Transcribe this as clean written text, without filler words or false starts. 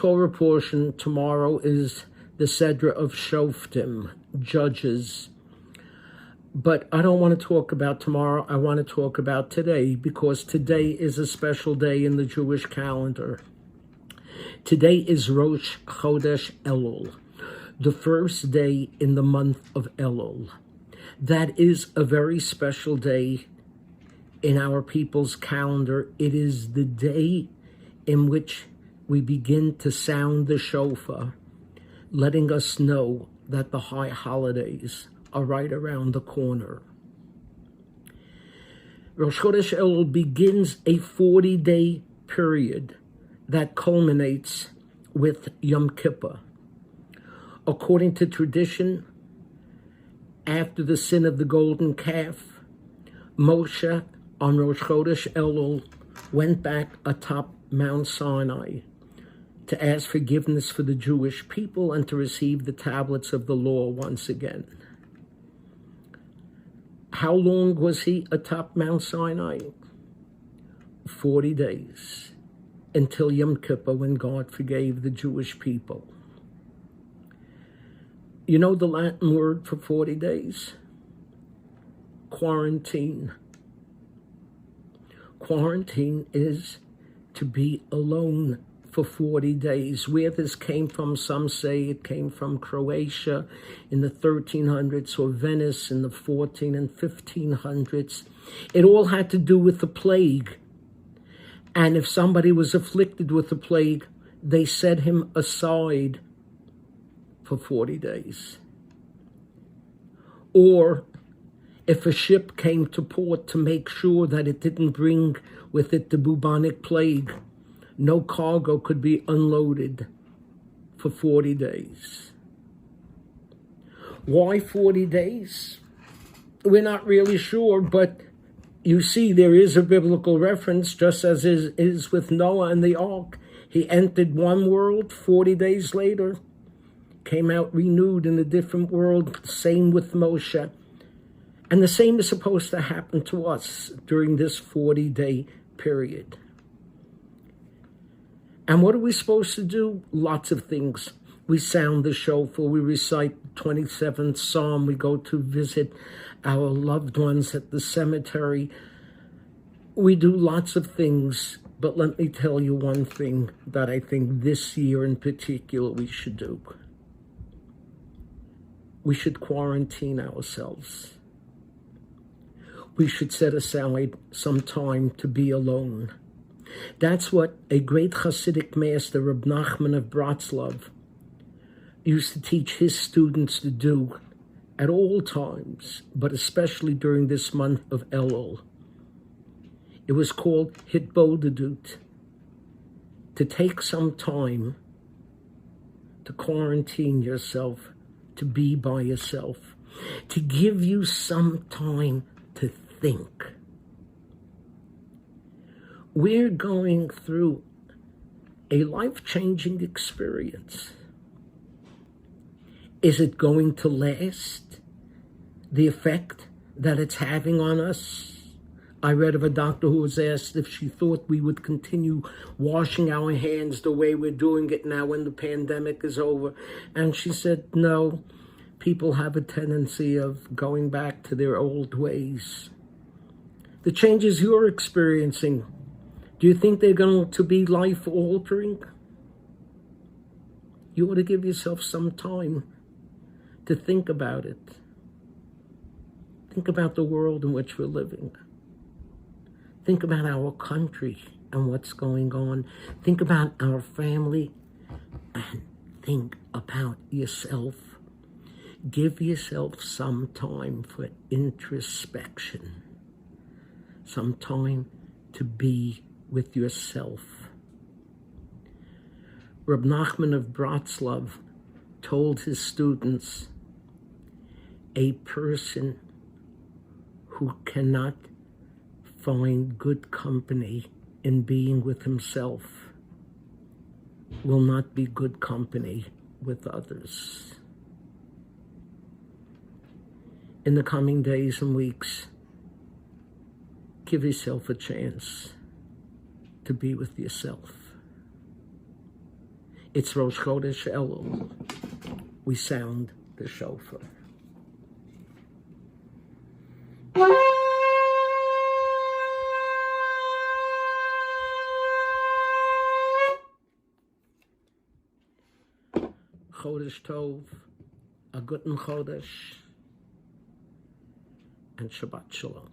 Torah portion tomorrow is the Sedra of Shoftim, Judges. But I don't want to talk about tomorrow. I want to talk about today, because today is a special day in the Jewish calendar. Today is Rosh Chodesh Elul, the first day in the month of Elul. That is a very special day in our people's calendar. It is the day in which we begin to sound the shofar, letting us know that the high holidays are right around the corner. Rosh Chodesh Elul begins a 40-day period that culminates with Yom Kippur. According to tradition, after the sin of the golden calf, Moshe on Rosh Chodesh Elul went back atop Mount Sinai to ask forgiveness for the Jewish people and to receive the tablets of the law once again. How long was he atop Mount Sinai? 40 days, until Yom Kippur, when God forgave the Jewish people. You know the Latin word for 40 days? Quarantine. Quarantine is to be alone for 40 days. Where this came from, some say it came from Croatia in the 1300s or Venice in the 14 and 1500s. It all had to do with the plague. And if somebody was afflicted with the plague, they set him aside for 40 days. Or if a ship came to port, to make sure that it didn't bring with it the bubonic plague, no cargo could be unloaded for 40 days. Why 40 days? We're not really sure, but you see, there is a biblical reference, just as is with Noah and the ark. He entered one world, 40 days later, came out renewed in a different world. Same with Moshe. And the same is supposed to happen to us during this 40-day period. And what are we supposed to do? Lots of things. We sound the shofar, we recite the 27th Psalm, we go to visit our loved ones at the cemetery. We do lots of things, but let me tell you one thing that I think this year in particular we should do. We should quarantine ourselves. We should set aside some time to be alone. That's what a great Hasidic master, Reb Nachman of Bratslav, used to teach his students to do at all times, but especially during this month of Elul. It was called hitbodedut, to take some time to quarantine yourself, to be by yourself, to give you some time to think. We're going through a life-changing experience. Is it going to last? The effect that it's having on us? I read of a doctor who was asked if she thought we would continue washing our hands the way we're doing it now when the pandemic is over. And she said, no, people have a tendency of going back to their old ways. The changes you're experiencing, do you think they're going to be life-altering? You ought to give yourself some time to think about it. Think about the world in which we're living. Think about our country and what's going on. Think about our family, and think about yourself. Give yourself some time for introspection, some time to be with yourself. Reb Nachman of Bratslav told his students, a person who cannot find good company in being with himself will not be good company with others. In the coming days and weeks, give yourself a chance to be with yourself. It's Rosh Chodesh Elul. We sound the shofar. Chodesh Tov, a guten Chodesh, and Shabbat Shalom.